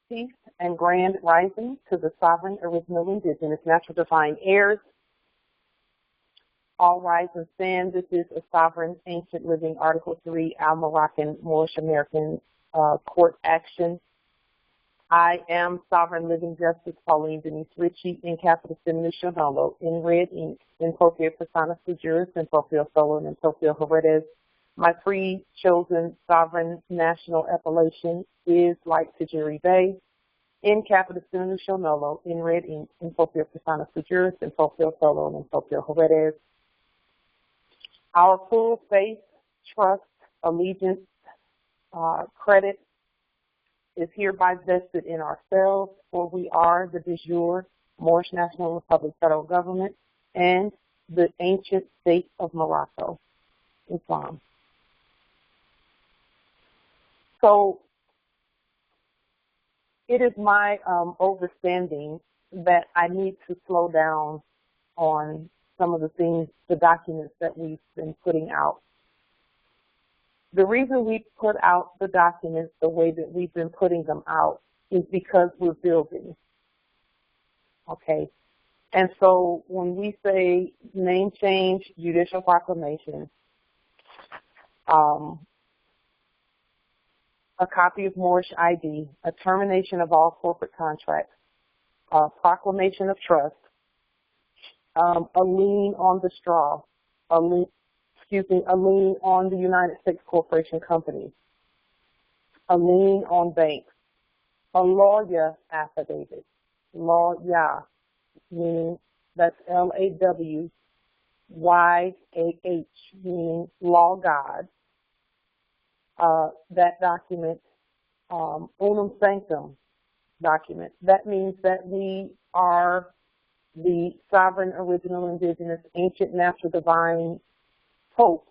Peace and grand rising to the sovereign, original, indigenous, natural divine heirs. All rise and stand. This is a sovereign, ancient, living Article 3, Al-Moroccan, Moorish American court action. I am Sovereign Living Justice Pauline Denise Ritchie in capitis diminutio nolo, in red ink, in propria persona juris, in proprio solo, and in proprio heredes. My pre-chosen sovereign national appellation is like to jury bay, in capitis diminutio nolo, in red ink, in propria persona juris, in proprio solo, and in proprio heredes. Our full faith, trust, allegiance, credit is hereby vested in ourselves, for we are the de jure Moorish National Republic federal government and the ancient state of Morocco, Islam. So it is my understanding that I need to slow down on some of the things, the documents that we've been putting out. The reason we put out the documents the way that we've been putting them out is because we're building, okay? And so when we say name change, judicial proclamation, a copy of Moorish ID, a termination of all corporate contracts, a proclamation of trust, a lien on the straw, a lien on the United States Corporation Company, a lien on banks, a lawyer affidavit, lawyer, meaning that's Lawyaah, meaning law God. That document, unum sanctum document. That means that we are the sovereign, original, indigenous, ancient, natural, divine Pope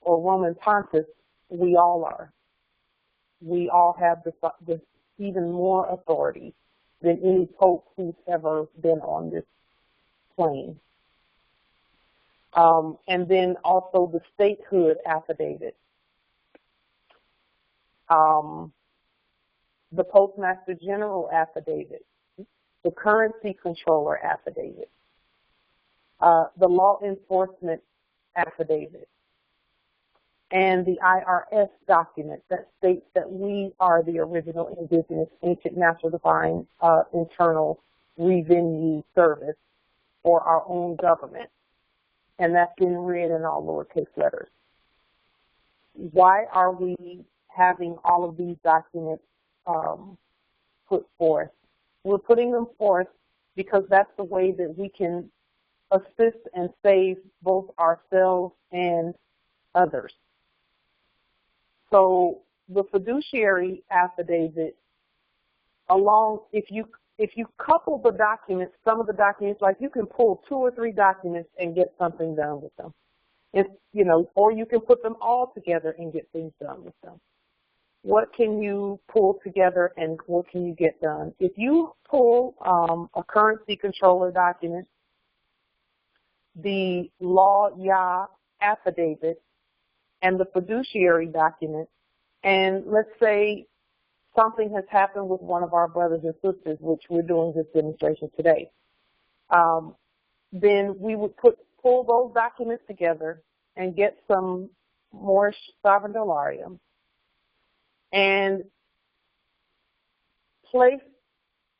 or Roman Pontiff. We all are. We all have the even more authority than any Pope who's ever been on this plane. And then also the statehood affidavit. The Postmaster General affidavit, the currency controller affidavit, the law enforcement affidavit, and the IRS document that states that we are the original indigenous, ancient, natural, divine, internal revenue service for our own government. And that's in red in all lowercase letters. Why are we having all of these documents put forth? We're putting them forth because that's the way that we can assist and save both ourselves and others. So the fiduciary affidavit, along, if you couple the documents, some of the documents, like you can pull 2 or 3 documents and get something done with them. It's, or you can put them all together and get things done with them. What can you pull together and what can you get done? If you pull a currency controller document, the lawyer affidavit, and the fiduciary document, and let's say something has happened with one of our brothers and sisters, which we're doing this demonstration today, then we would pull those documents together and get some Moorish sovereign dollarium and place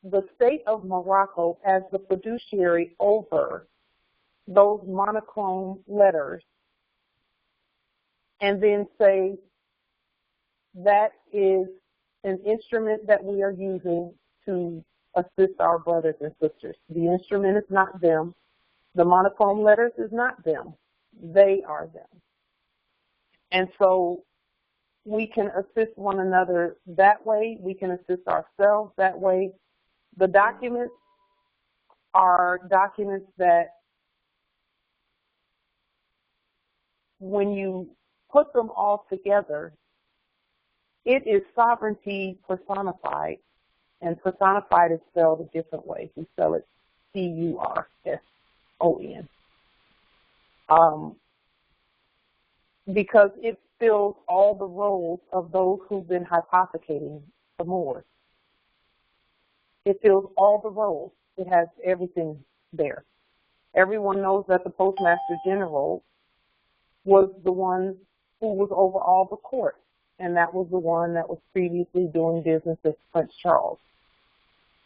the state of Morocco as the fiduciary over those monochrome letters, and then say that is an instrument that we are using to assist our brothers and sisters. The instrument is not them. The monochrome letters is not them. They are them. And so we can assist one another that way. We can assist ourselves that way. The documents are documents that when you put them all together, it is sovereignty personified, and personified is spelled a different way. We spell it C-U-R-S-O-N. Because it fills all the roles of those who've been hypothecating the Moors. It fills all the roles. It has everything there. Everyone knows that the Postmaster General was the one who was over all the courts, and that was the one that was previously doing business as Prince Charles.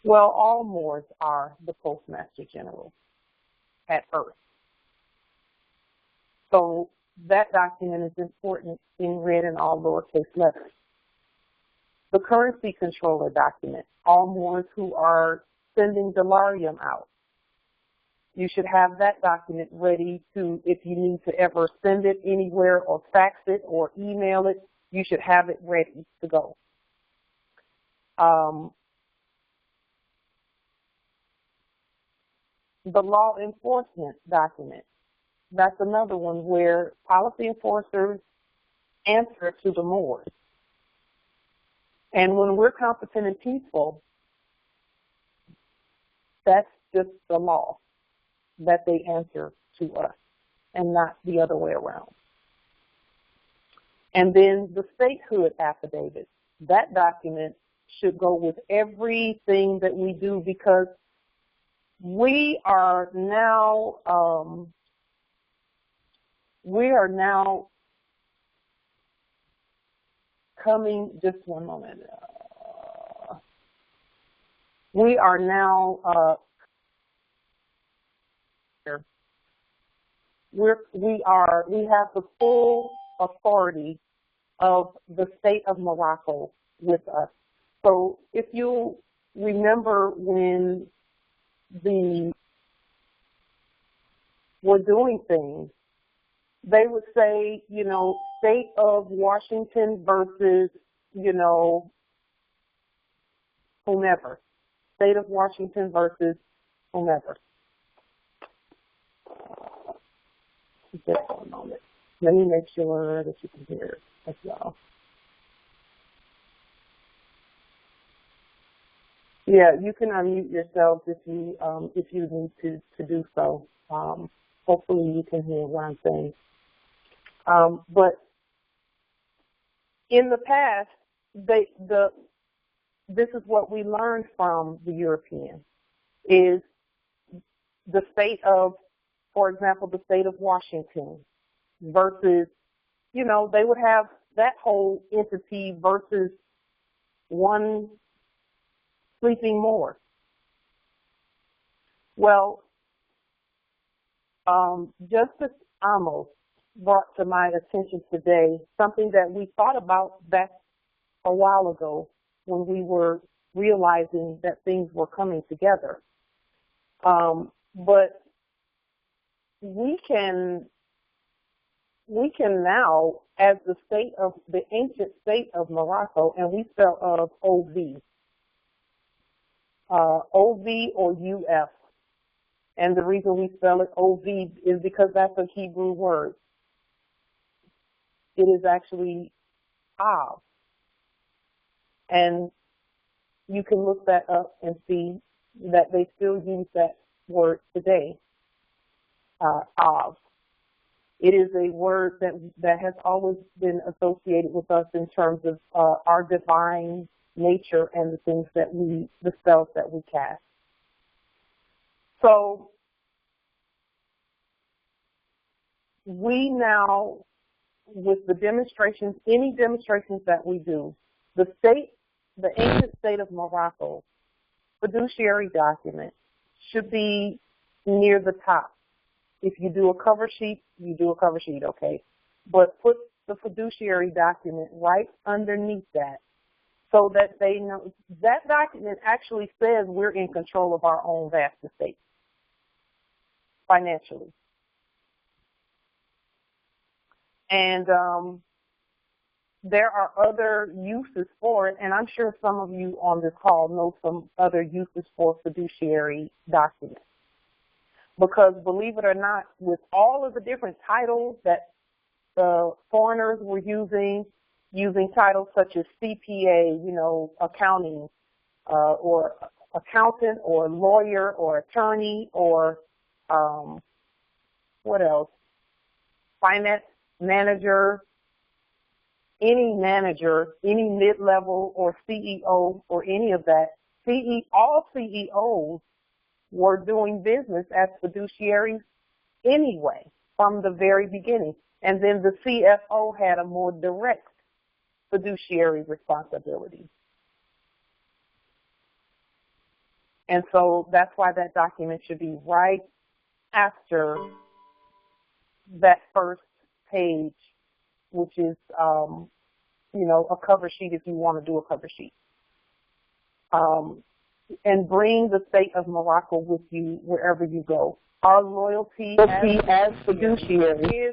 Well, all Moors are the Postmaster General at first. So that document is important, being read in all lowercase letters. The currency controller document, all Moors who are sending delarium out. You should have that document ready to, if you need to ever send it anywhere or fax it or email it, you should have it ready to go. The law enforcement document, that's another one where policy enforcers answer to the Moors. And when we're competent and peaceful, that's just the law, that they answer to us and not the other way around. And then the statehood affidavit, that document should go with everything that we do, because we are now coming, just one moment. We are now we have the full authority of the state of Morocco with us. So if you remember when we're doing things, they would say, you know, state of Washington versus, you know, whomever. State of Washington versus whomever. Just for a moment. Let me make sure that you can hear it as well. Yeah, you can unmute yourself if you need to do so. Hopefully you can hear what I'm saying. But in the past, this is what we learned from the Europeans, is the state of, for example, the state of Washington versus, you know, they would have that whole entity versus one sleeping Moor. Well, Justice Amos brought to my attention today something that we thought about back a while ago when we were realizing that things were coming together. But we can now, as the state of the ancient state of Morocco, and we spell of OV, OV or UF. And the reason we spell it OV is because that's a Hebrew word. It is actually Av. And you can look that up and see that they still use that word today, Av. It is a word that has always been associated with us in terms of our divine nature and the things that the spells that we cast. So we now, with the demonstrations, any demonstrations that we do, the ancient state of Morocco fiduciary document should be near the top. If you do a cover sheet, you do a cover sheet, okay. But put the fiduciary document right underneath that so that they know. That document actually says we're in control of our own vast estate financially. And there are other uses for it, and I'm sure some of you on this call know some other uses for fiduciary documents. Because believe it or not, with all of the different titles that the foreigners were using titles such as CPA, you know, accounting, or accountant, or lawyer, or attorney, or what else? Finance manager, any manager, any mid-level or CEO or any of that, all CEOs were doing business as fiduciaries anyway from the very beginning. And then the CFO had a more direct fiduciary responsibility. And so that's why that document should be right after that first page, which is, a cover sheet if you want to do a cover sheet. And bring the state of Morocco with you wherever you go. Our loyalty as fiduciary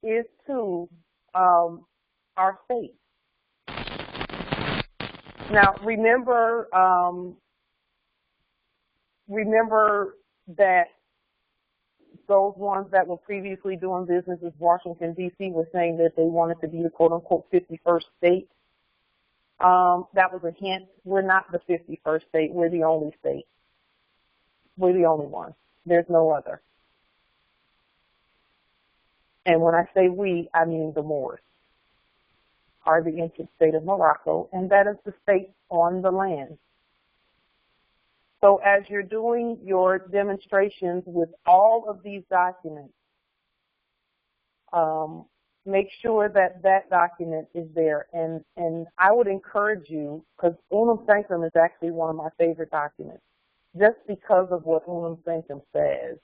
is to our state. Now, remember that those ones that were previously doing business as Washington, D.C. were saying that they wanted to be the quote-unquote 51st state. That was a hint. We're not the 51st state. We're the only state. We're the only one. There's no other. And when I say we, I mean the Moors are the ancient state of Morocco, and that is the state on the land. So as you're doing your demonstrations with all of these documents, make sure that that document is there. And I would encourage you, because Unum Sanctum is actually one of my favorite documents, just because of what Unum Sanctum says.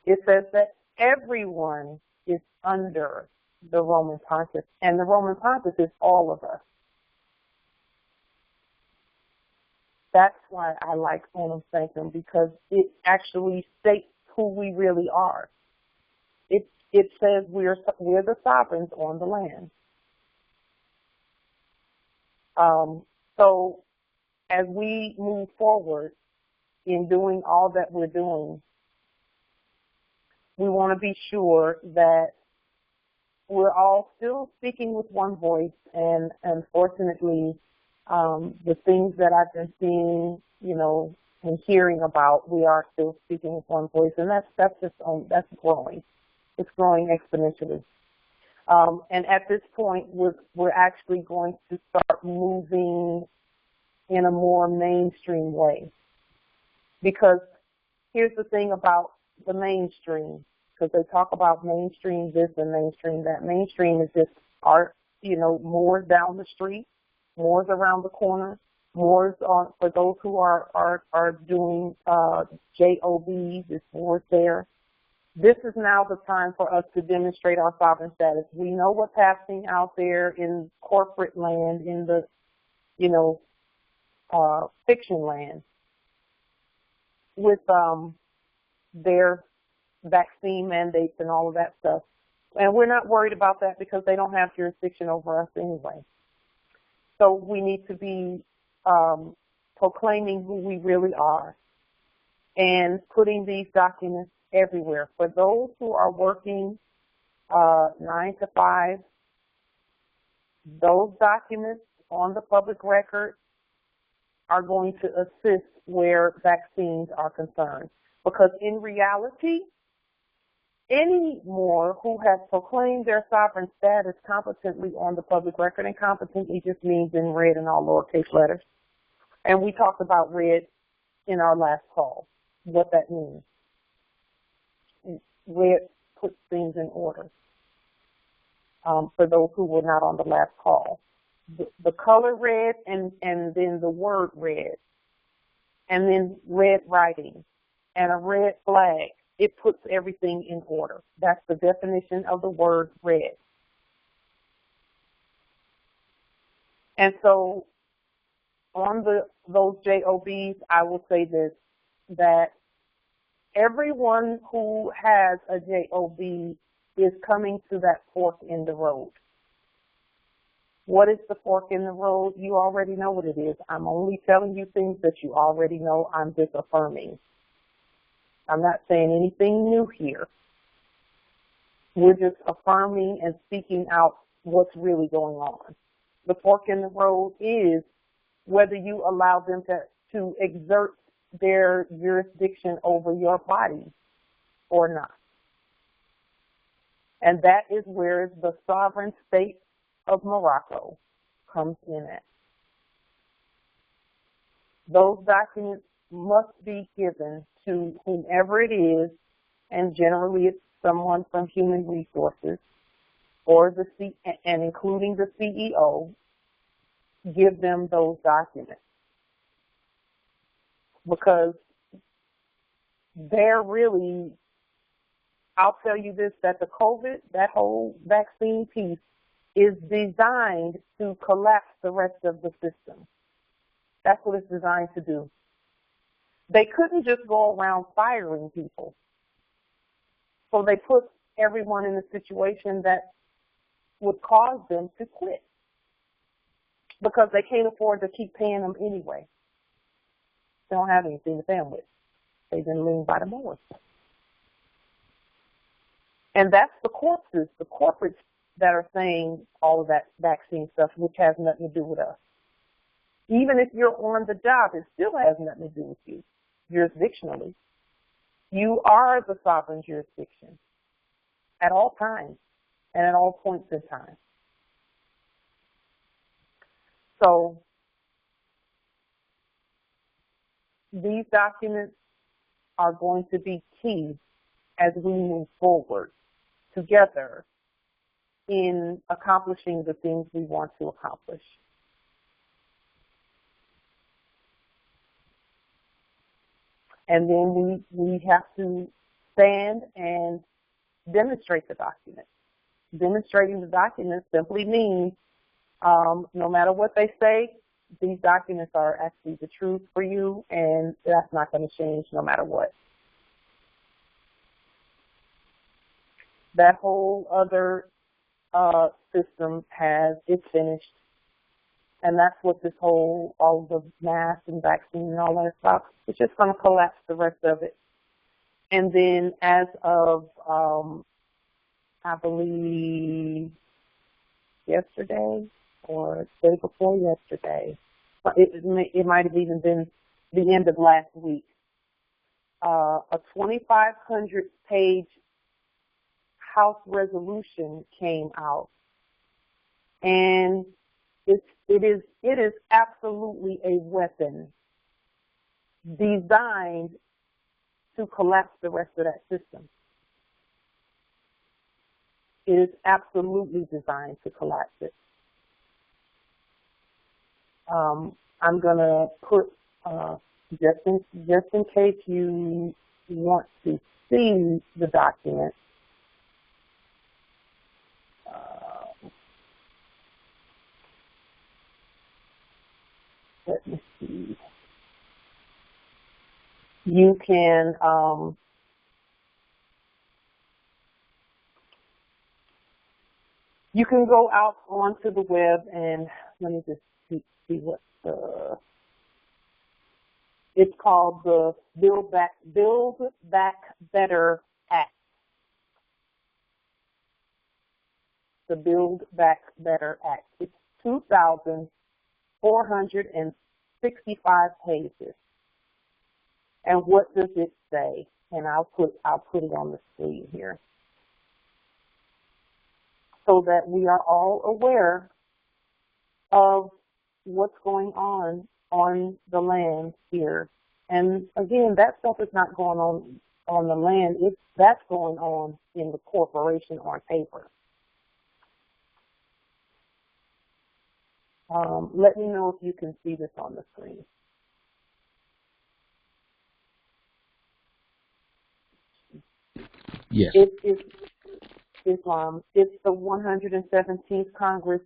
It says that everyone is under the Roman Pontiff, and the Roman Pontiff is all of us. That's why I like Unum Sanctum, because it actually states who we really are. It says we're the sovereigns on the land. So as we move forward in doing all that we're doing, we want to be sure that we're all still speaking with one voice, and unfortunately, the things that I've been seeing, and hearing about, we are still speaking with one voice, and that's growing. It's growing exponentially. And at this point, we're actually going to start moving in a more mainstream way. Because here's the thing about the mainstream, because they talk about mainstream this and mainstream that. Mainstream is just more down the street, more's around the corner, more's on for those who are doing JOBs, it's more's there. This is now the time for us to demonstrate our sovereign status. We know what's happening out there in corporate land, in the, fiction land, with their vaccine mandates and all of that stuff. And we're not worried about that because they don't have jurisdiction over us anyway. So we need to be proclaiming who we really are and putting these documents everywhere. For those who are working 9 to 5, those documents on the public record are going to assist where vaccines are concerned. Because in reality, any more who have proclaimed their sovereign status competently on the public record, and competently just means in red and all lowercase letters. And we talked about red in our last call, what that means. Red puts things in order, for those who were not on the last call. The color red and then the word red, and then red writing and a red flag. It puts everything in order. That's the definition of the word red. And so on those JOBs, I will say this, that everyone who has a JOB is coming to that fork in the road. What is the fork in the road? You already know what it is. I'm only telling you things that you already know. I'm just affirming. I'm not saying anything new here. We're just affirming and speaking out what's really going on. The fork in the road is whether you allow them to exert their jurisdiction over your body or not. And that is where the sovereign state of Morocco comes in at. Those documents must be given to whomever it is, and generally it's someone from human resources, or and including the CEO. Give them those documents, because they're really, I'll tell you this, that the COVID, that whole vaccine piece is designed to collapse the rest of the system. That's what it's designed to do. They couldn't just go around firing people. So they put everyone in a situation that would cause them to quit, because they can't afford to keep paying them anyway. They don't have anything to pay them with. They've been leaned by the board. And that's the corpses, the corporates that are saying all of that vaccine stuff, which has nothing to do with us. Even if you're on the job, it still has nothing to do with you, jurisdictionally. You are the sovereign jurisdiction at all times and at all points in time. So these documents are going to be key as we move forward together in accomplishing the things we want to accomplish. And then we have to stand and demonstrate the document. Demonstrating the document simply means no matter what they say, these documents are actually the truth for you, and that's not going to change no matter what. That whole other system it's finished. And that's what this whole, all the mask and vaccine and all that stuff, it's just going to collapse the rest of it. And then as of, I believe, yesterday or the day before yesterday, it might have even been the end of last week, a 2,500-page House resolution came out, and it is absolutely a weapon designed to collapse the rest of that system. It is absolutely designed to collapse it. I'm going to put, just in case you want to see the document, let me see. You can go out onto the web and let me just see what it's called, the Build Back Better Act. The Build Back Better Act. It's 2,465 pages. And what does it say? And I'll put it on the screen here, so that we are all aware of what's going on the land here. And again, that stuff is not going on the land. That's going on in the corporation on paper. Let me know if you can see this on the screen. Yes. It's Islam. It's the 117th Congress,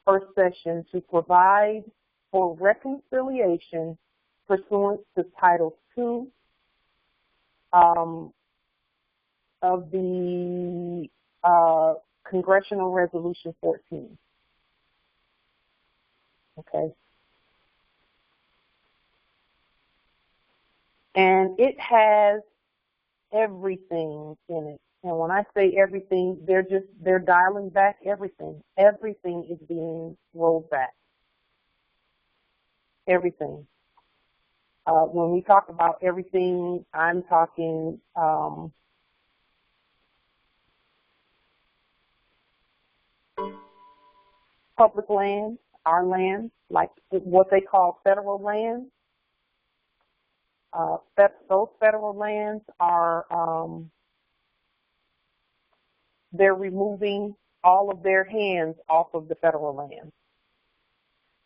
first session, to provide for reconciliation pursuant to Title II of the Congressional Resolution 14. Okay. And it has everything in it. And when I say everything, they're dialing back everything. Everything is being rolled back. Everything. When we talk about everything, I'm talking public land, our land, like what they call federal land. Those federal lands are, they're removing all of their hands off of the federal land.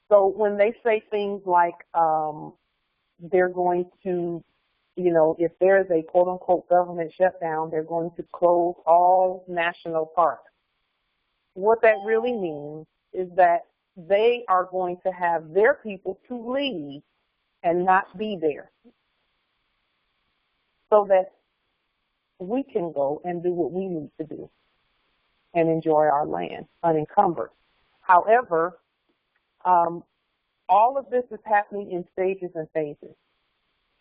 So when they say things like they're going to, you know, if there's a quote-unquote government shutdown, they're going to close all national parks. What that really means is that they are going to have their people to leave and not be there so that we can go and do what we need to do and enjoy our land unencumbered. However, all of this is happening in stages and phases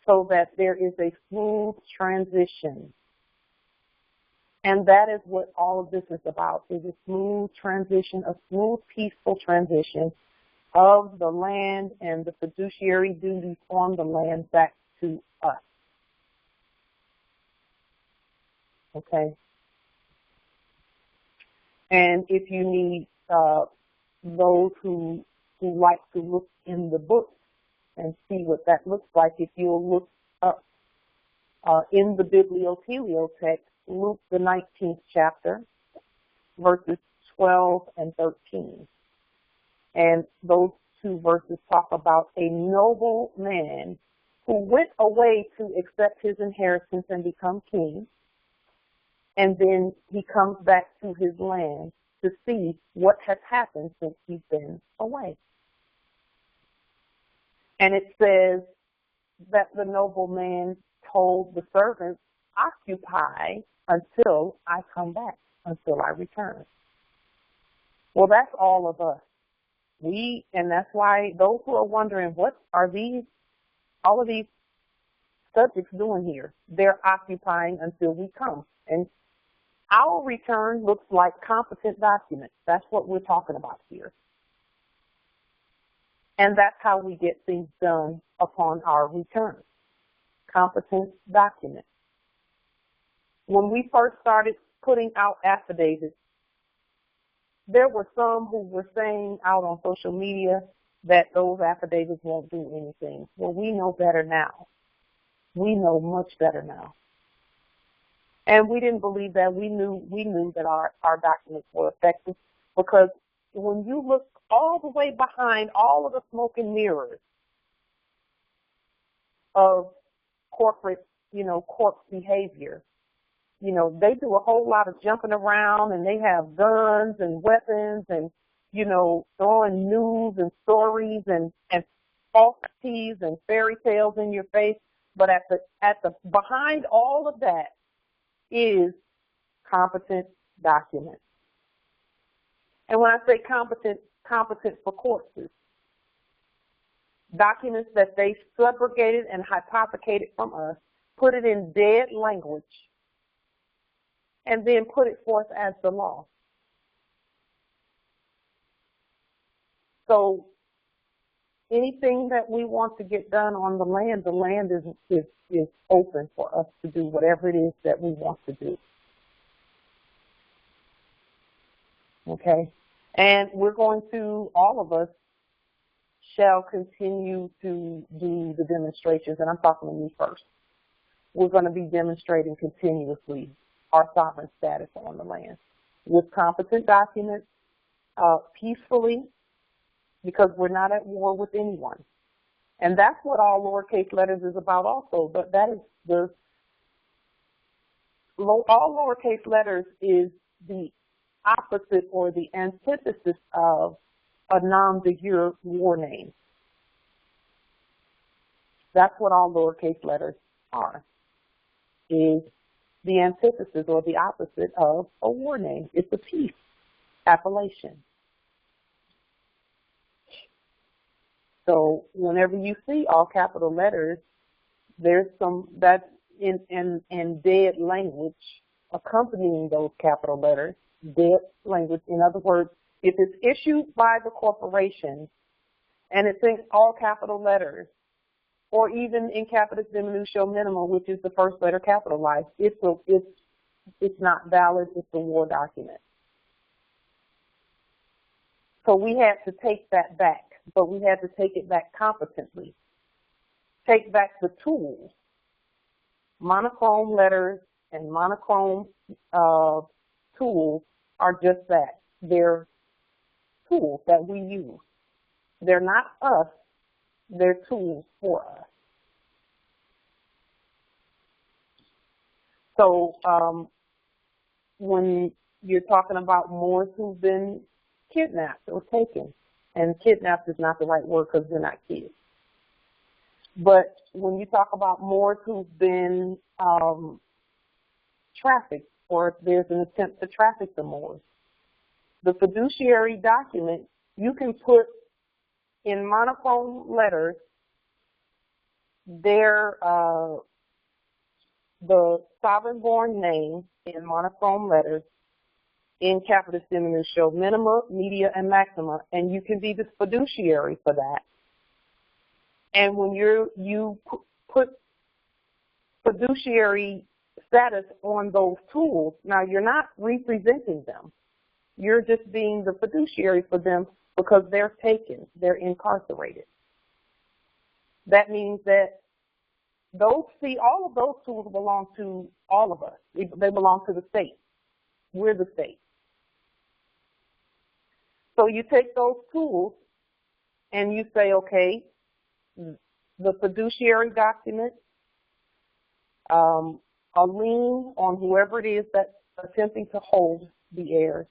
so that there is a smooth transition. And that is what all of this is about, is a smooth transition, a smooth, peaceful transition of the land and the fiduciary duties on the land back to us. Okay? And if you need those who like to look in the book and see what that looks like, if you'll look up in the bibliotelio text, Luke the 19th chapter, verses 12 and 13. And those two verses talk about a noble man who went away to accept his inheritance and become king. And then he comes back to his land to see what has happened since he's been away. And it says that the noble man told the servants, occupy until I come back, until I return. Well, that's all of us. And that's why those who are wondering, what are all of these subjects doing here? They're occupying until we come. And our return looks like competent documents. That's what we're talking about here. And that's how we get things done upon our return. Competent documents. When we first started putting out affidavits, there were some who were saying out on social media that those affidavits won't do anything. Well, we know better now. We know much better now. And we didn't believe that. We knew that our documents were effective, because when you look all the way behind all of the smoke and mirrors of corporate, corp behavior, they do a whole lot of jumping around, and they have guns and weapons and, throwing news and stories and falsities and fairy tales in your face. But at the behind all of that is competent documents. And when I say competent for courts, documents that they subrogated and hypothecated from us, put it in dead language, and then put it forth as the law. So anything that we want to get done on the land is open for us to do whatever it is that we want to do. Okay? And we're going to, all of us, shall continue to do the demonstrations, and I'm talking to me first. We're going to be demonstrating continuously our sovereign status on the land with competent documents, peacefully, because we're not at war with anyone. And that's what all lowercase letters is about also. But that is all lowercase letters is the opposite or the antithesis of a nom de jure war name. That's what all lowercase letters are, is the antithesis or the opposite of a war name. It's a peace appellation. So whenever you see all capital letters, there's some that's in dead language accompanying those capital letters, dead language. In other words, if it's issued by the corporation and it's in all capital letters, or even in capitis diminutio minima, which is the first letter capitalized, it's not valid. It's a war document. So we had to take that back, but we had to take it back competently. Take back the tools. Monochrome letters and monochrome tools are just that. They're tools that we use. They're not us, they're tools for us. So when you're talking about Moors who've been kidnapped or taken, and kidnapped is not the right word because they're not kids. But when you talk about Moors who've been trafficked, or if there's an attempt to traffic the Moors, the fiduciary document, you can put in monochrome letters the sovereign-born name in monochrome letters in capitis, diminutio, minima, media, and maxima, and you can be the fiduciary for that. And when you put fiduciary status on those tools, now you're not representing them. You're just being the fiduciary for them because they're taken, they're incarcerated. That means that all of those tools belong to all of us. They belong to the state. We're the state. So you take those tools and you say, okay, the fiduciary document, a lien on whoever it is that's attempting to hold the heirs.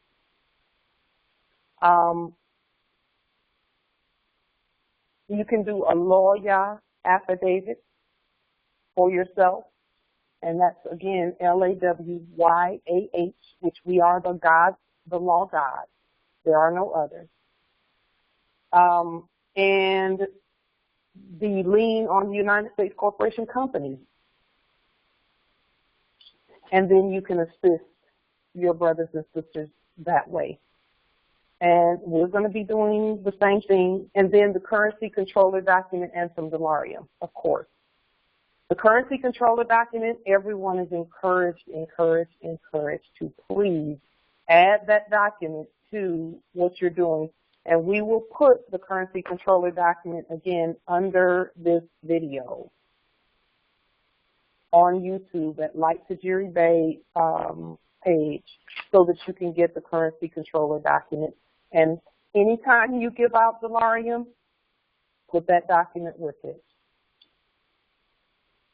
You can do a lawyer affidavit for yourself, and that's, again, LAWYAH, which we are the law God. There are no others. And the lien on the United States Corporation Company. And then you can assist your brothers and sisters that way. And we're going to be doing the same thing. And then the currency controller document and some delarium, of course. The currency controller document, everyone is encouraged to please add that document to what you're doing. And we will put the currency controller document, again, under this video on YouTube at Like Tajiri Bay page so that you can get the currency controller document. And anytime you give out delarium, put that document with it.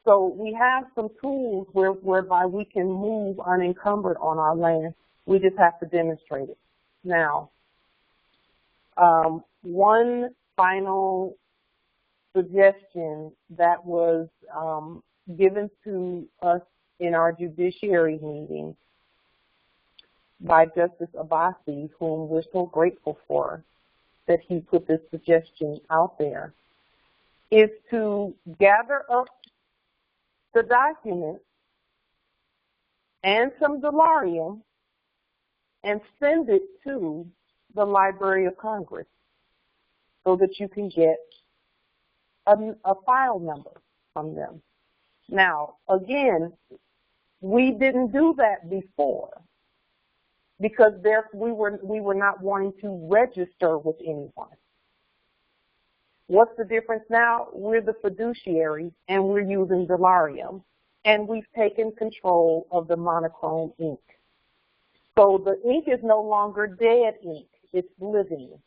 So we have some tools whereby we can move unencumbered on our land. We just have to demonstrate it. Now, one final suggestion that was given to us in our judiciary meeting by Justice Abbasi, whom we're so grateful for, that he put this suggestion out there, is to gather up the documents and some delarium and send it to the Library of Congress so that you can get a file number from them. Now, again, we didn't do that before because we were not wanting to register with anyone. What's the difference now? We're the fiduciary and we're using delarium, and we've taken control of the monochrome ink. So the ink is no longer dead ink. It's living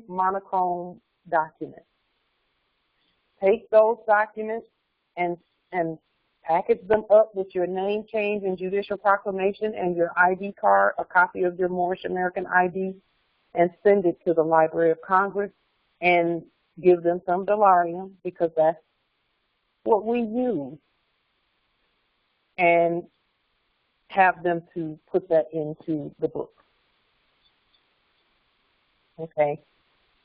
monochrome documents. Take those documents and package them up with your name change and judicial proclamation and your ID card, a copy of your Moorish American ID, and send it to the Library of Congress and give them some delarium because that's what we use, and have them to put that into the book. Okay?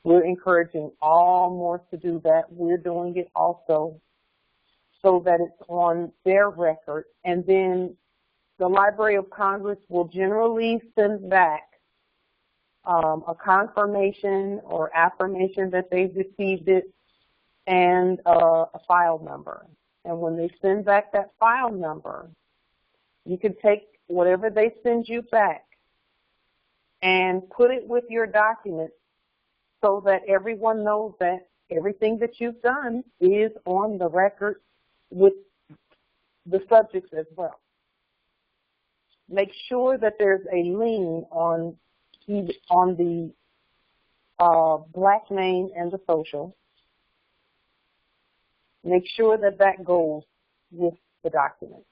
We're encouraging all Moors to do that. We're doing it also so that it's on their record. And then the Library of Congress will generally send back a confirmation or affirmation that they've received it and a file number. And when they send back that file number, you can take whatever they send you back and and put it with your document so that everyone knows that everything that you've done is on the record with the subjects as well. Make sure that there's a lien on the black name and the social. Make sure that that goes with the document.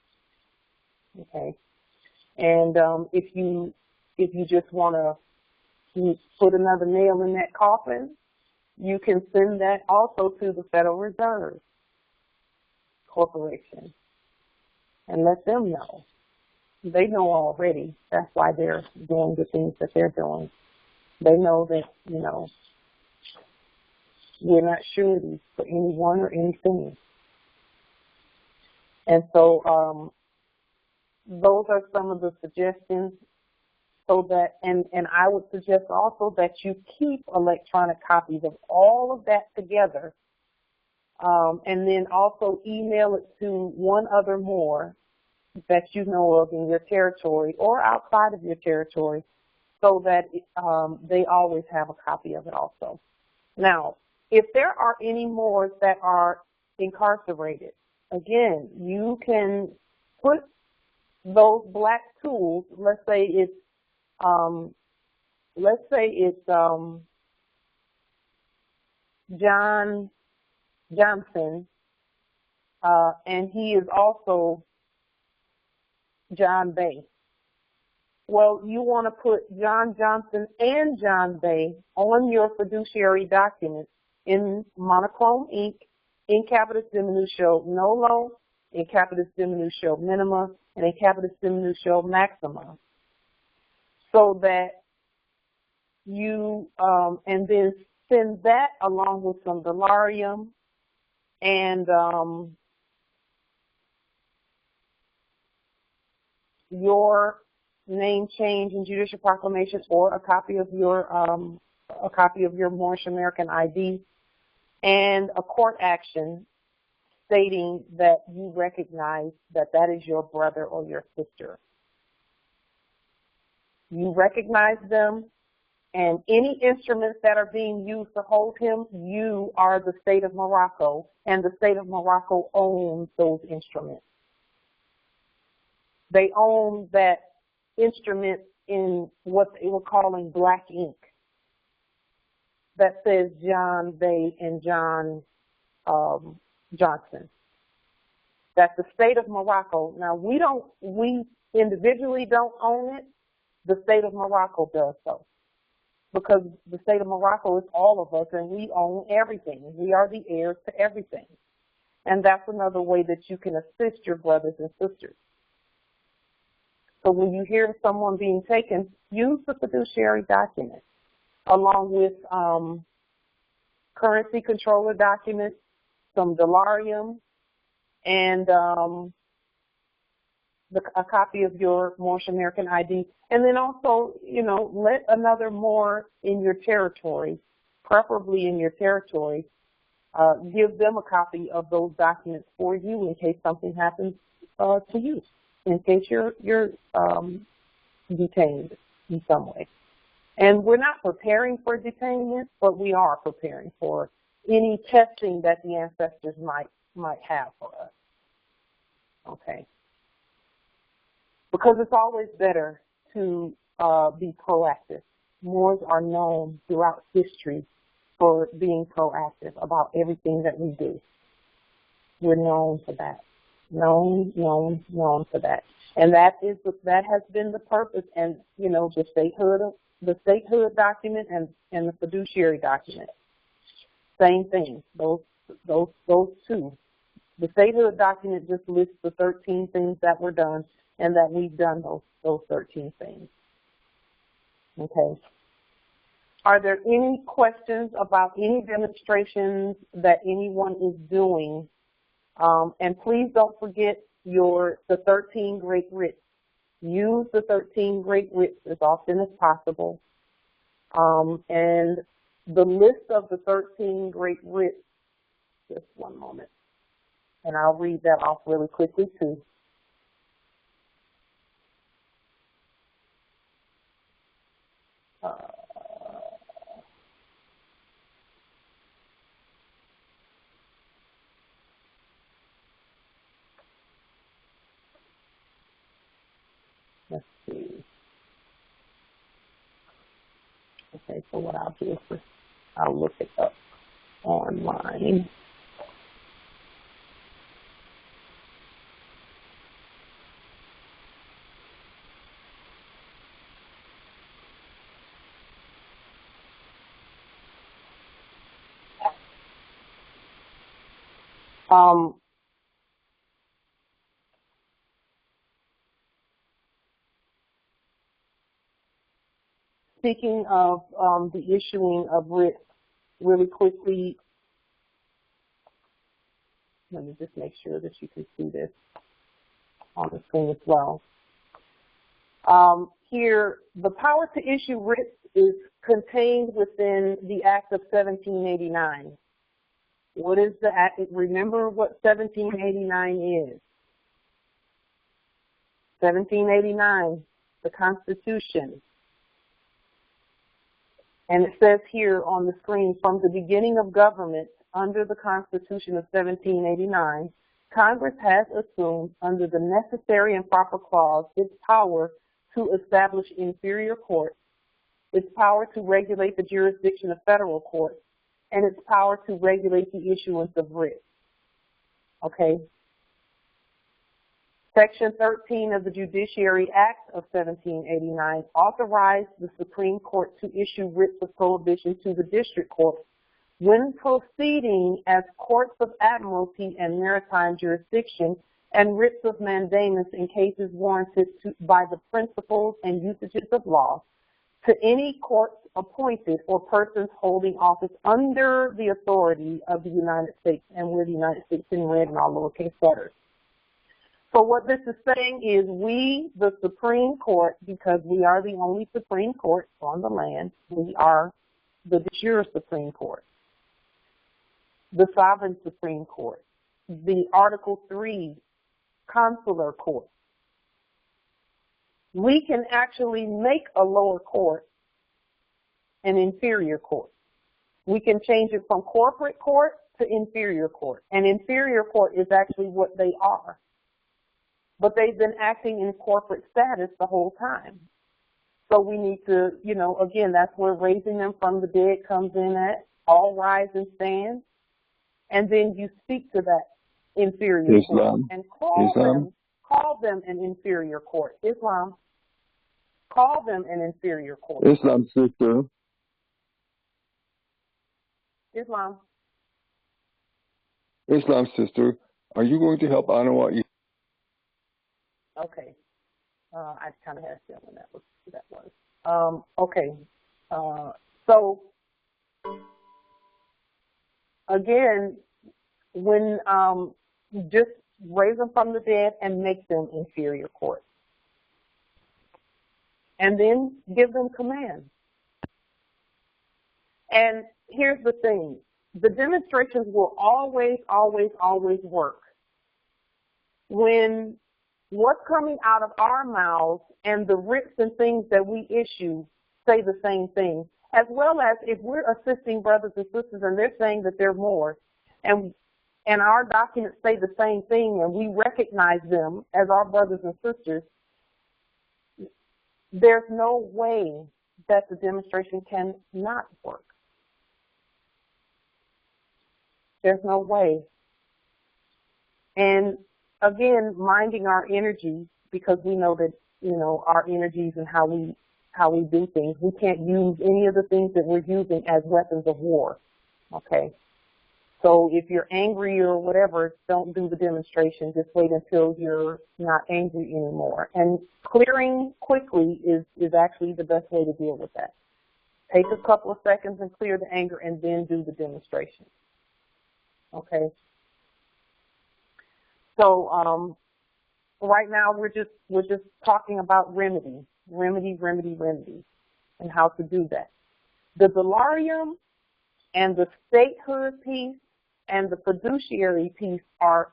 Okay, and if you just want to put another nail in that coffin, you can send that also to the Federal Reserve Corporation and let them know. They know already. That's why they're doing the things that they're doing. They know that, you know, we're not sureties for anyone or anything. And so those are some of the suggestions. So that, and I would suggest also that you keep electronic copies of all of that together, and then also email it to one other more that you know of in your territory or outside of your territory, so that they always have a copy of it also. Now, if there are any more that are incarcerated, again, you can put those black tools, let's say it's John Johnson, and he is also John Bay. Well, you want to put John Johnson and John Bay on your fiduciary document in monochrome ink, in capitis diminutio nolo, in capitis diminutio minima, and in capitis diminutio maxima. So that you, and then send that along with some delarium and your name change and judicial proclamation, or a copy of your Moorish American ID, and a court action stating that you recognize that that is your brother or your sister. You recognize them, and any instruments that are being used to hold him, you are the state of Morocco, and the state of Morocco owns those instruments. They own that instrument in what they were calling black ink that says John Bay and John Johnson. That's the state of Morocco. Now, we individually don't own it. The state of Morocco does so, because the state of Morocco is all of us, and we own everything. We are the heirs to everything. And that's another way that you can assist your brothers and sisters. So when you hear someone being taken, use the fiduciary document along with currency controller documents, some delarium, and a copy of your Moorish American ID. And then also, you know, let another Moor in your territory, preferably in your territory, give them a copy of those documents for you in case something happens to you, in case you're detained in some way. And we're not preparing for detainment, but we are preparing for any testing that the ancestors might have for us. Okay. Because it's always better to be proactive. Moors are known throughout history for being proactive about everything that we do. We're known for that. Known for that. And that has been the purpose, and you know, the statehood document and the fiduciary document. Same thing. Those two. The statehood document just lists the 13 things that were done, and that we've done those 13 things. Okay. Are there any questions about any demonstrations that anyone is doing? And please don't forget the 13 great writs. Use the 13 great writs as often as possible. And the list of the 13 great writs, just one moment, and I'll read that off really quickly too. let's see. Okay, so what I'll do is I'll look it up online. Speaking of the issuing of writs, really quickly, let me just make sure that you can see this on the screen as well. Here, the power to issue writs is contained within the Act of 1789. What is the Act? Remember what 1789 is. 1789, the Constitution. And it says here on the screen, from the beginning of government under the Constitution of 1789, Congress has assumed under the necessary and proper clause its power to establish inferior courts, its power to regulate the jurisdiction of federal courts, and its power to regulate the issuance of writs. Okay? Section 13 of the Judiciary Act of 1789 authorized the Supreme Court to issue writs of prohibition to the district court when proceeding as courts of admiralty and maritime jurisdiction, and writs of mandamus in cases warranted by the principles and usages of law to any courts appointed or persons holding office under the authority of the United States, and we're the United States in red and all lowercase letters. So what this is saying is we, the Supreme Court, because we are the only Supreme Court on the land, we are the de jure Supreme Court, the sovereign Supreme Court, the Article 3 consular court. We can actually make a lower court an inferior court. We can change it from corporate court to inferior court. And inferior court is actually what they are. But they've been acting in corporate status the whole time. So we need to, you know, again, that's where raising them from the dead comes in at. All rise and stand. And then you speak to that inferior court and call them an inferior court. Islam. Call them an inferior court. Islam, sister. Islam. Islam, sister. Are you going to help honor what you... Okay. I kind of had a feeling that was. Okay. So, again, when just raise them from the dead and make them inferior courts. And then give them commands. And here's the thing. The demonstrations will always, always, always work when what's coming out of our mouths and the writs and things that we issue say the same thing, as well as if we're assisting brothers and sisters and they're saying that they're more, and our documents say the same thing and we recognize them as our brothers and sisters, there's no way that the demonstration can not work. There's no way. And again, minding our energy, because we know that, you know, our energies and how we do things. We can't use any of the things that we're using as weapons of war. Okay? So if you're angry or whatever, don't do the demonstration. Just wait until you're not angry anymore. And clearing quickly is actually the best way to deal with that. Take a couple of seconds and clear the anger and then do the demonstration. Okay? So right now we're just talking about remedy, and how to do that. The delarium and the statehood piece and the fiduciary piece are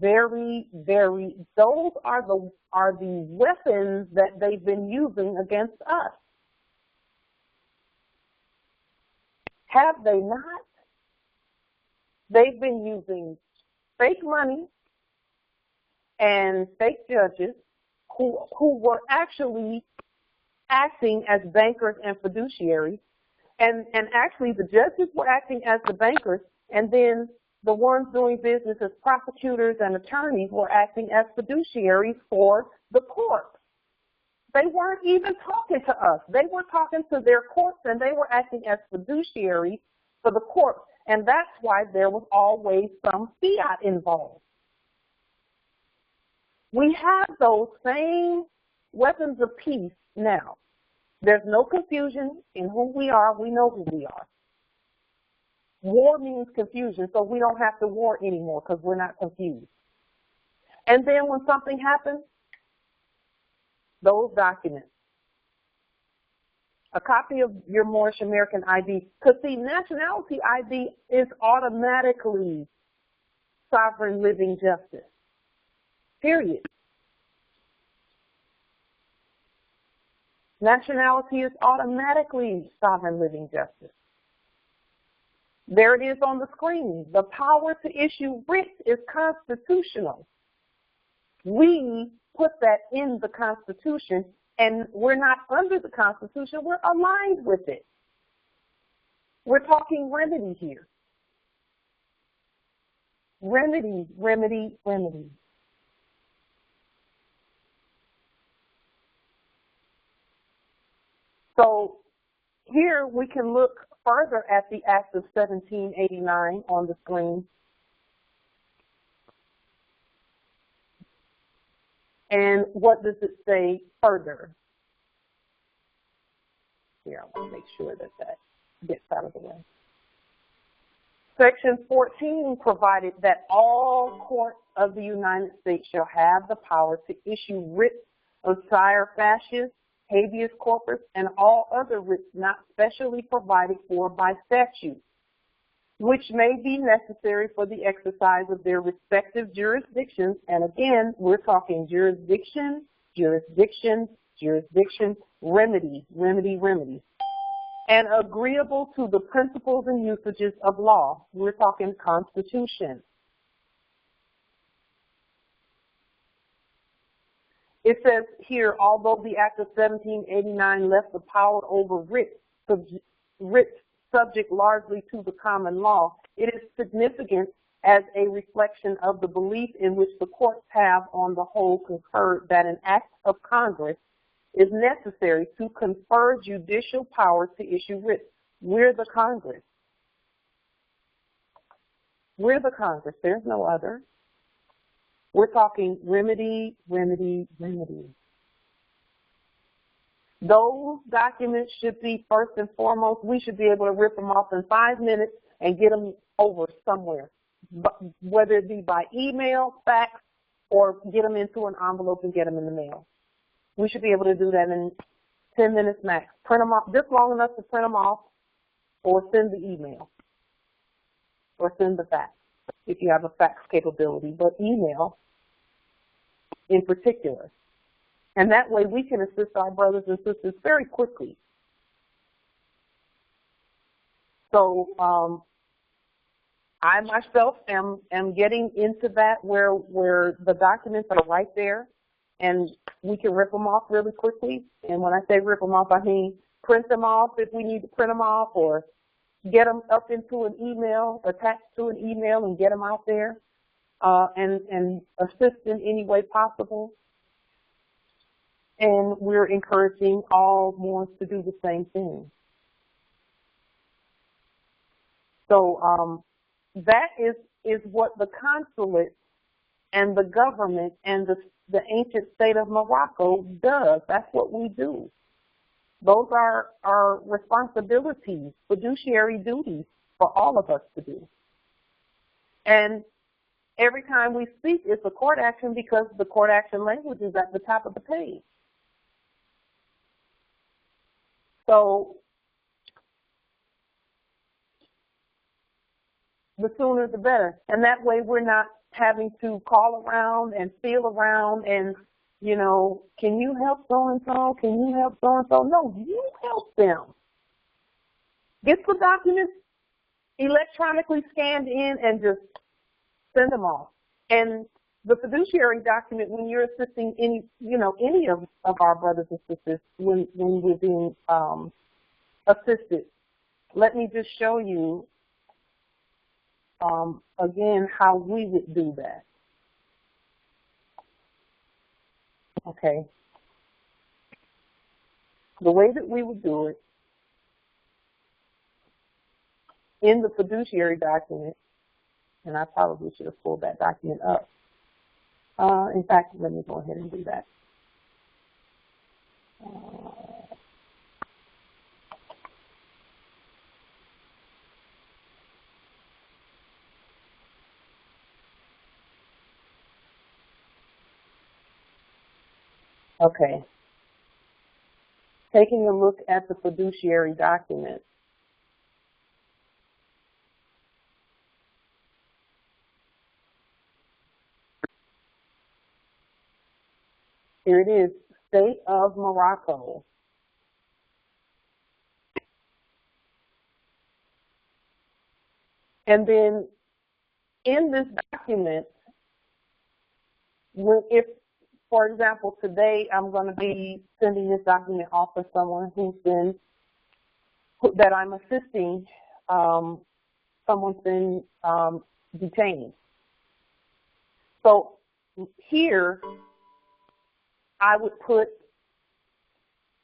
very, very, those are the weapons that they've been using against us. Have they not? They've been using fake money and fake judges who were actually acting as bankers and fiduciaries. And actually the judges were acting as the bankers, and then the ones doing business as prosecutors and attorneys were acting as fiduciaries for the court. They weren't even talking to us. They were talking to their courts, and they were acting as fiduciaries for the court. And that's why there was always some fiat involved. We have those same weapons of peace now. There's no confusion in who we are. We know who we are. War means confusion, so we don't have to war anymore because we're not confused. And then when something happens, those documents, a copy of your Moorish American ID, because see, nationality ID is automatically sovereign living justice, period. Nationality is automatically sovereign living justice. There it is on the screen. The power to issue writs is constitutional. We put that in the Constitution, and we're not under the Constitution. We're aligned with it. We're talking remedy here. Remedy, remedy, remedy. So here we can look further at the Act of 1789 on the screen. And what does it say further? Here, I want to make sure that that gets out of the way. Section 14 provided that all courts of the United States shall have the power to issue writs of sire fascius, habeas corpus, and all other writs not specially provided for by statute, which may be necessary for the exercise of their respective jurisdictions. And again, we're talking jurisdiction, jurisdiction, jurisdiction, remedy, remedy, remedy. And agreeable to the principles and usages of law. We're talking Constitution. It says here, although the Act of 1789 left the power over writs subject largely to the common law, it is significant as a reflection of the belief in which the courts have on the whole concurred that an act of Congress is necessary to confer judicial power to issue writs. We're the Congress. We're the Congress. There's no other. We're talking remedy, remedy, remedy. Those documents should be first and foremost, we should be able to rip them off in 5 minutes and get them over somewhere, whether it be by email, fax, or get them into an envelope and get them in the mail. We should be able to do that in 10 minutes max. Print them off, just long enough to print them off, or send the email, or send the fax if you have a fax capability, but email in particular. And that way we can assist our brothers and sisters very quickly. So I myself am getting into that where the documents are right there and we can rip them off really quickly. And when I say rip them off, I mean print them off if we need to print them off, or get them up into an email, attached to an email and get them out there. And assist in any way possible. And we're encouraging all Moors to do the same thing. So that is what the consulate and the government and the ancient state of Morocco does. That's what we do. Those are our responsibilities, fiduciary duties for all of us to do. And every time we speak, it's a court action because the court action language is at the top of the page. So the sooner the better. And that way we're not having to call around and feel around and, you know, can you help so-and-so? Can you help so-and-so? No, you help them. Get the documents electronically scanned in and just send them off. And the fiduciary document, when you're assisting any of our brothers and sisters when we're being assisted, let me just show you again how we would do that. Okay. The way that we would do it in the fiduciary document, and I probably should have pulled that document up. In fact, let me go ahead and do that. Okay. Taking a look at the fiduciary document. Here it is, State of Morocco. And then in this document, if, for example, today I'm going to be sending this document off to someone that I'm assisting, someone's been detained. So here, I would put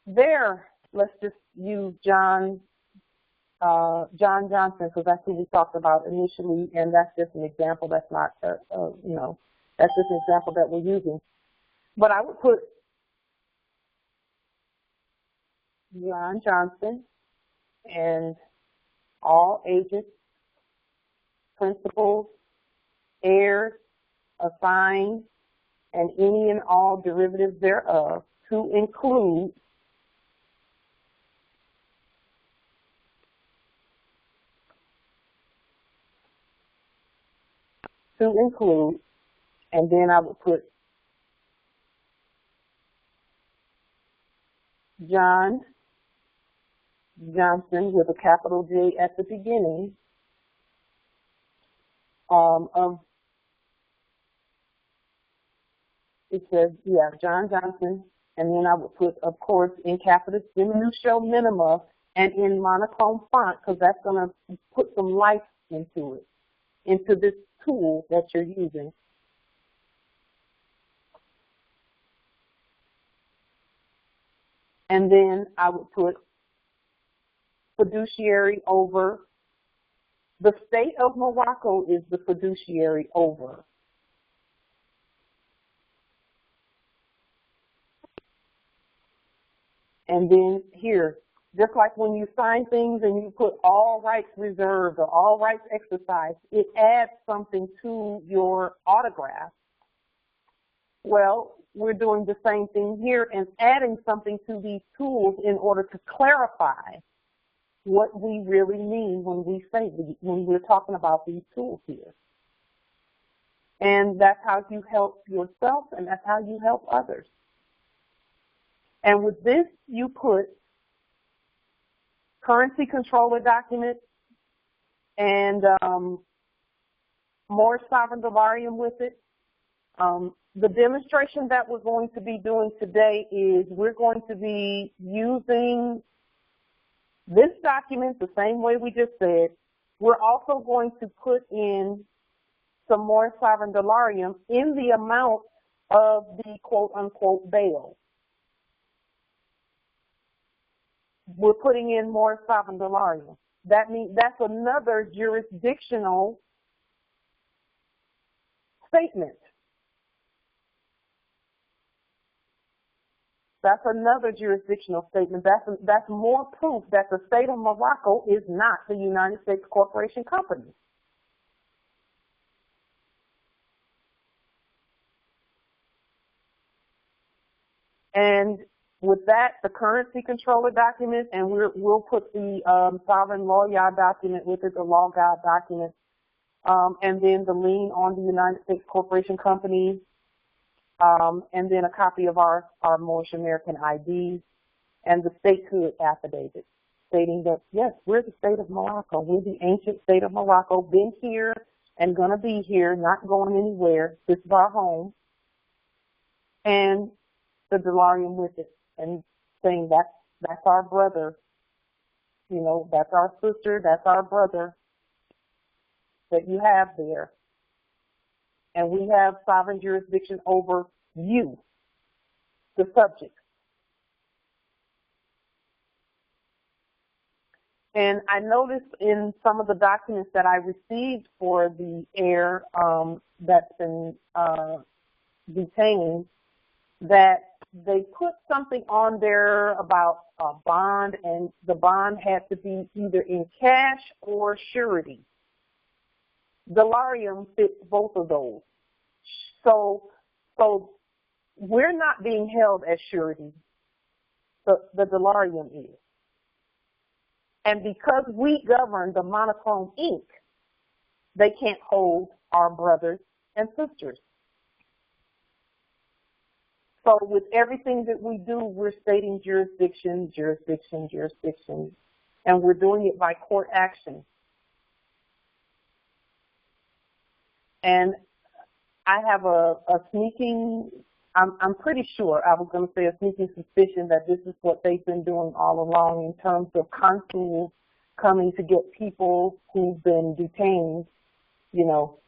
let's just use John Johnson, because that's who we talked about initially, and that's just an example. That's not, that's just an example that we're using. But I would put John Johnson and all agents, principals, heirs, assigned, and any and all derivatives thereof, to include and then I would put John Johnson with a capital J at the beginning it says, yeah, John Johnson, and then I would put, of course, in capitis diminutio minima and in monochrome font, because that's going to put some life into it, into this tool that you're using. And then I would put fiduciary over. The state of Morocco is the fiduciary over. And then here, just like when you sign things and you put all rights reserved or all rights exercised, it adds something to your autograph. Well, we're doing the same thing here and adding something to these tools in order to clarify what we really mean when we're talking about these tools here. And that's how you help yourself, and that's how you help others. And with this, you put currency controller document and more sovereign dollarium with it. The demonstration that we're going to be doing today is we're going to be using this document the same way we just said. We're also going to put in some more sovereign dollarium in the amount of the quote-unquote bail. We're putting in more sovereign dollarium. That means that's another jurisdictional statement. That's another jurisdictional statement. That's more proof that the state of Morocco is not the United States Corporation Company. And with that, the currency controller document, and we'll put the sovereign law guide document with it, the law guide document, and then the lien on the United States Corporation Company, and then a copy of our Moorish American ID and the statehood affidavit. stating that, yes, we're the state of Morocco. We're the ancient state of Morocco, been here and going to be here, not going anywhere. This is our home. And the diallarium with it, and saying that's our brother, you know, that's our sister, that's our brother that you have there. And we have sovereign jurisdiction over you, the subject. And I noticed in some of the documents that I received for the heir that's been detained, that they put something on there about a bond, and the bond had to be either in cash or surety. Diallarium fits both of those. So we're not being held as surety. The diallarium is. And because we govern the monochrome ink, they can't hold our brothers and sisters. So with everything that we do, we're stating jurisdiction, jurisdiction, jurisdiction, and we're doing it by court action. And I have a sneaking, I'm pretty sure, I was going to say a sneaking suspicion that this is what they've been doing all along in terms of consuls coming to get people who've been detained. You know,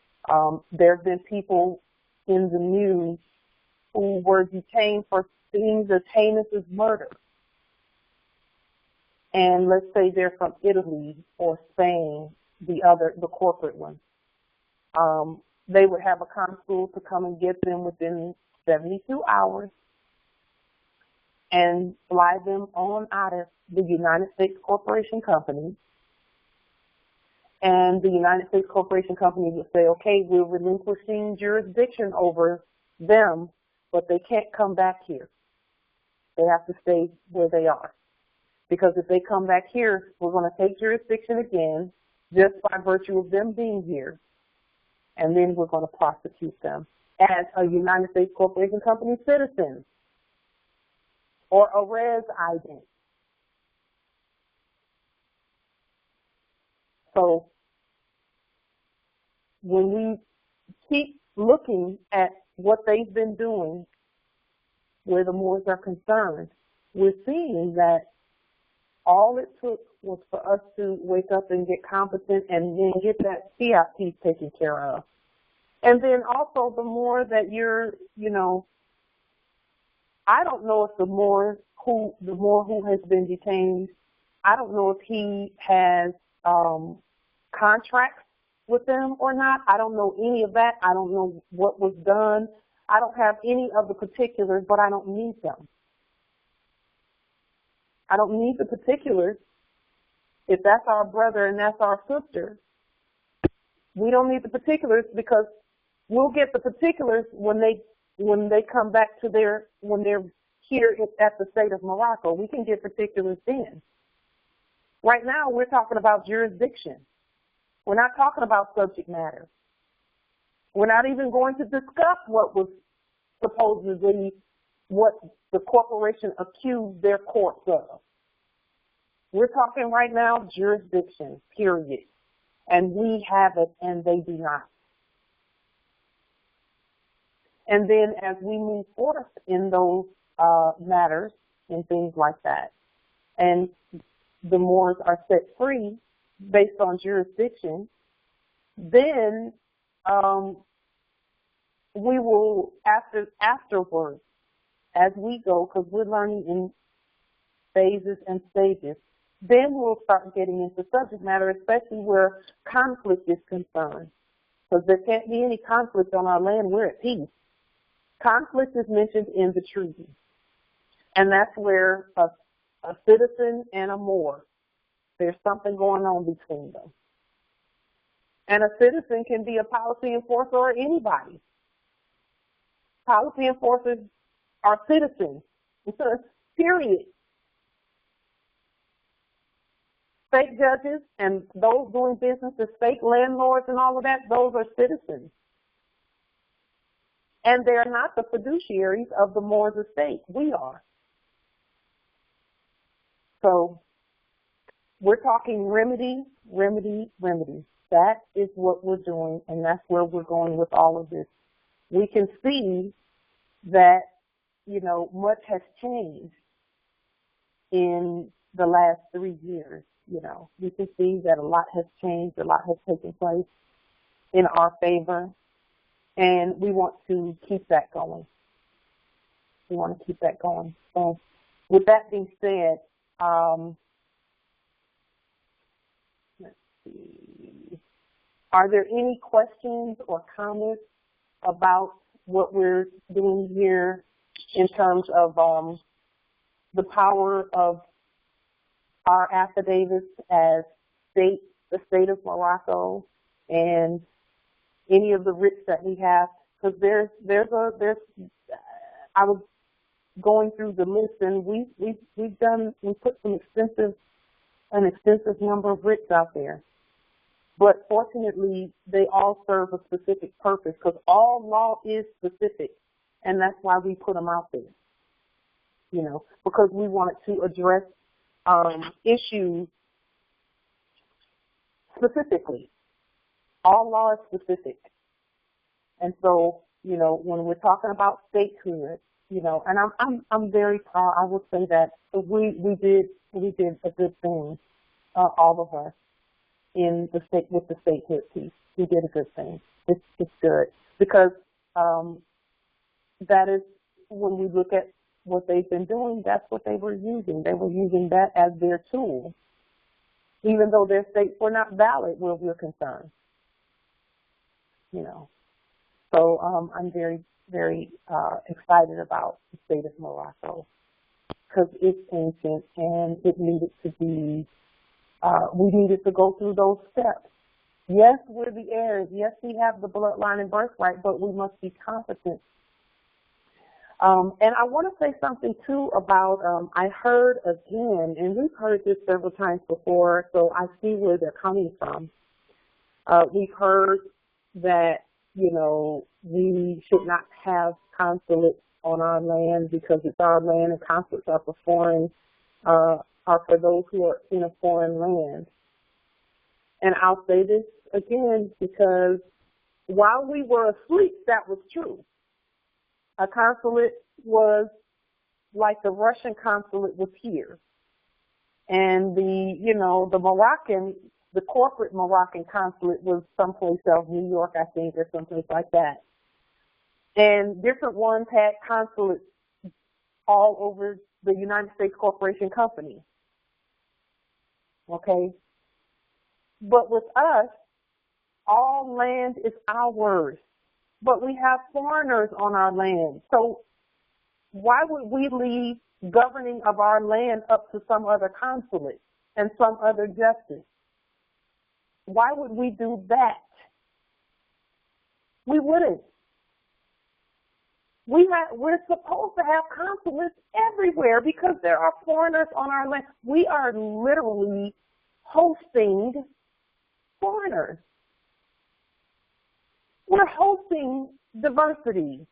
there have been people in the news who were detained for things as heinous as murder. And let's say they're from Italy or Spain, the corporate one. They would have a consul to come and get them within 72 hours and fly them on out of the United States Corporation Company. And the United States Corporation Company would say, okay, we're relinquishing jurisdiction over them, but they can't come back here. They have to stay where they are. Because if they come back here, we're going to take jurisdiction again, just by virtue of them being here. And then we're going to prosecute them as a United States Corporation Company citizen or a res ident. So when we keep looking at what they've been doing where the Moors are concerned, we're seeing that all it took was for us to wake up and get competent and then get that fiat piece taken care of. And then also the more that you're, you know, I don't know if the Moor who has been detained, I don't know if he has contracts with them or not. I don't know any of that. I don't know what was done. I don't have any of the particulars, but I don't need them. I don't need the particulars. If that's our brother and that's our sister, we don't need the particulars because we'll get the particulars when they come back to when they're here at the state of Morocco. We can get particulars then. Right now, we're talking about jurisdiction. We're not talking about subject matter. We're not even going to discuss what was supposedly what the corporation accused their courts of. We're talking right now jurisdiction, period. And we have it and they do not. And then as we move forth in those matters and things like that, and the Moors are set free based on jurisdiction, then we will, afterwards, as we go, because we're learning in phases and stages, then we'll start getting into subject matter, especially where conflict is concerned. Because there can't be any conflict on our land. We're at peace. Conflict is mentioned in the treaty. And that's where a citizen and a Moor, there's something going on between them. And a citizen can be a policy enforcer or anybody. Policy enforcers are citizens, period. State judges and those doing business as state landlords and all of that, those are citizens. And they're not the fiduciaries of the Moors estate. We are. So we're talking remedy, remedy, remedy. That is what we're doing, and that's where we're going with all of this. We can see that, you know, much has changed in the last 3 years. You know, we can see that a lot has changed, a lot has taken place in our favor, and we want to keep that going. We want to keep that going. So with that being said, let's see. Are there any questions or comments about what we're doing here in terms of the power of our affidavits as the state of Morocco, and any of the writs that we have? Because I was going through the list, and we put an extensive number of writs out there. But fortunately, they all serve a specific purpose, because all law is specific, and that's why we put them out there. You know, because we wanted to address issues specifically. All law is specific. And so, you know, when we're talking about statehood, you know, and I'm very proud, I will say that we did a good thing, all of us, in the state with the statehood piece. We did a good thing. It's good, because that is, when we look at what they've been doing, that's what they were using. They were using that as their tool, even though their states were not valid where we're concerned. You know, so I'm very, very excited about the state of Morocco, because it's ancient and it needed to be, we needed to go through those steps. Yes, we're the heirs. Yes, we have the bloodline and birthright, but we must be competent. And I want to say something, too, about, I heard again, and we've heard this several times before, so I see where they're coming from. We've heard that, you know, we should not have consulates on our land because it's our land, and consulates are for foreign, are for those who are in a foreign land. And I'll say this again, because while we were asleep, that was true. A consulate was like the Russian consulate was here. And the Moroccan, the corporate Moroccan consulate was someplace else, New York, I think, or someplace like that. And different ones had consulates all over the United States Corporation Company. Okay? But with us, all land is ours. But we have foreigners on our land. So why would we leave governing of our land up to some other consulate and some other justice? Why would we do that? We wouldn't. We're supposed to have consulates everywhere because there are foreigners on our land. We are literally hosting foreigners. We're hosting diversity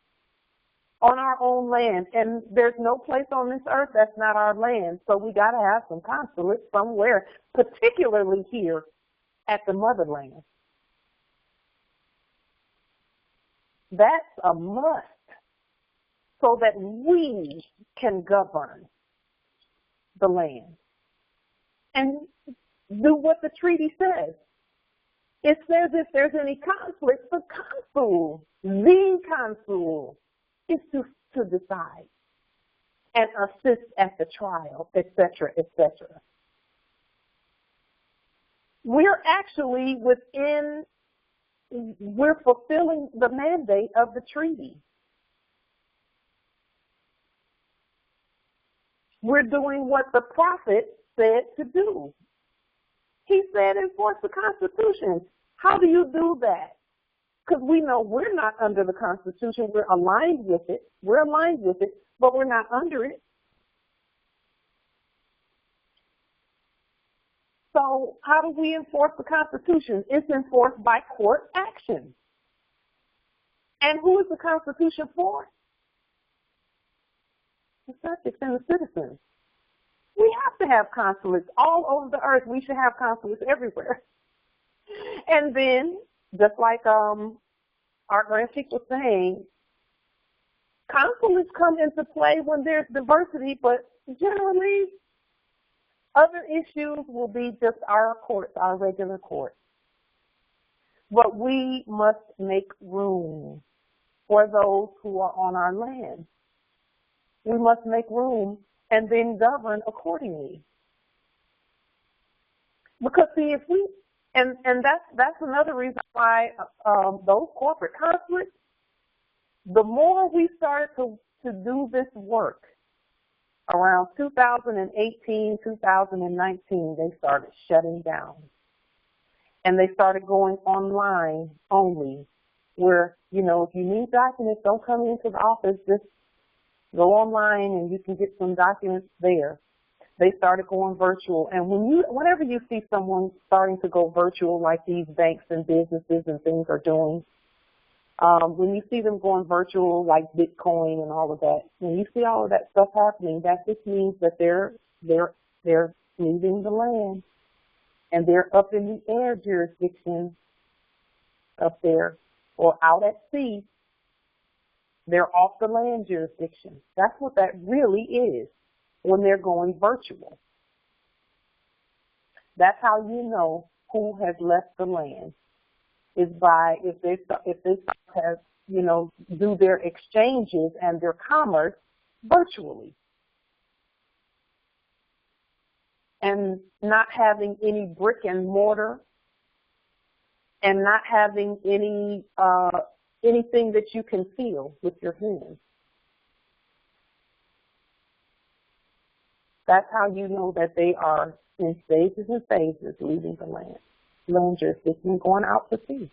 on our own land, and there's no place on this earth that's not our land, so we got to have some consulates somewhere, particularly here at the motherland. That's a must, so that we can govern the land and do what the treaty says. It says if there's any conflict, the consul is to decide and assist at the trial, etc., etc. We're actually we're fulfilling the mandate of the treaty. We're doing what the prophet said to do. He said enforce the Constitution. How do you do that? Because we know we're not under the Constitution. We're aligned with it. We're aligned with it, but we're not under it. So how do we enforce the Constitution? It's enforced by court action. And who is the Constitution for? The subjects and the citizens. We have to have consulates all over the earth. We should have consulates everywhere. And then, just like our grand chief was saying, consulates come into play when there's diversity, but generally other issues will be just our courts, our regular courts. But we must make room for those who are on our land. We must make room and then govern accordingly. Because see, if we, and that's another reason why those corporate consulates, the more we started to do this work, around 2018, 2019, they started shutting down. And they started going online only, where, you know, if you need documents, don't come into the office, just go online and you can get some documents there. They started going virtual. And whenever you see someone starting to go virtual like these banks and businesses and things are doing, when you see them going virtual like Bitcoin and all of that, when you see all of that stuff happening, that just means that they're leaving the land. And they're up in the air jurisdiction up there, or out at sea. They're off the land jurisdiction. That's what that really is when they're going virtual. That's how you know who has left the land, is by if they have, you know, do their exchanges and their commerce virtually. And not having any brick and mortar, and not having any anything that you can feel with your hands. That's how you know that they are in stages and phases leaving the land jurisdiction, going out to sea.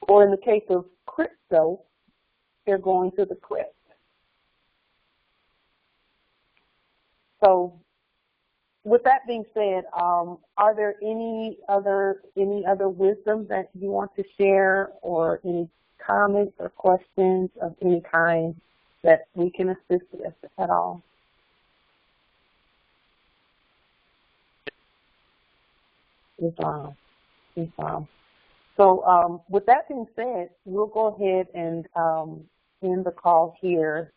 Or in the case of crypto, they're going to the crypt. So, with that being said, are there any other wisdom that you want to share, or any comments or questions of any kind that we can assist with at all? Islam. So with that being said, we'll go ahead and end the call here,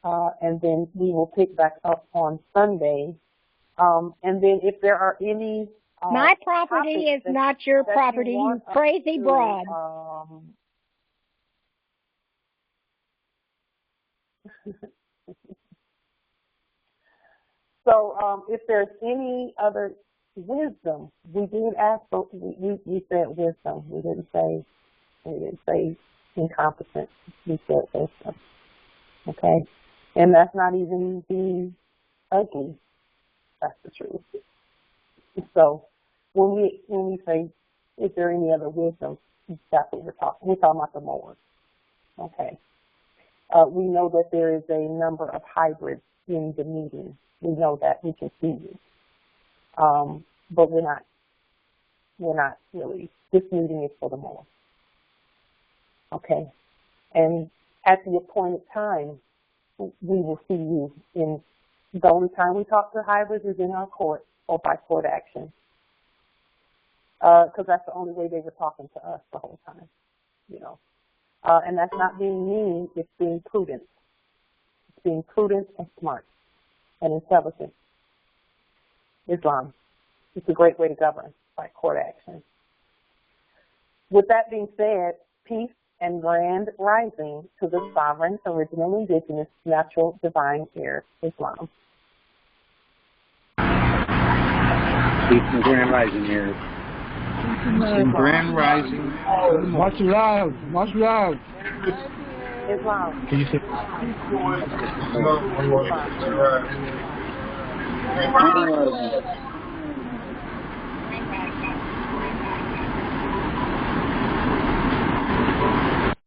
and then we will pick back up on Sunday. And then if there are any my property is not your property, you crazy broad. So if there's any other wisdom, we did ask, we said wisdom. We didn't say incompetent. We said wisdom. Okay, and that's not even being ugly. That's the truth. So when we say, is there any other wisdom, that's what we're talking. We're talking about the Lord. Okay. We know that there is a number of hybrids in the meeting. We know that. We can see you. But we're not really. This meeting is for the Lord. Okay. And at the appointed time, we will see you in. The only time we talk to hybrids is in our court or by court action, because that's the only way they were talking to us the whole time, you know. And that's not being mean, it's being prudent. It's being prudent and smart and intelligent. Islam. It's a great way to govern by court action. With that being said, peace and grand rising to the sovereign, original, indigenous, natural, divine heirs, Islam. Peace and grand rising here. And grand rising. Much love, much love. Islam. Can you say? Grand rising.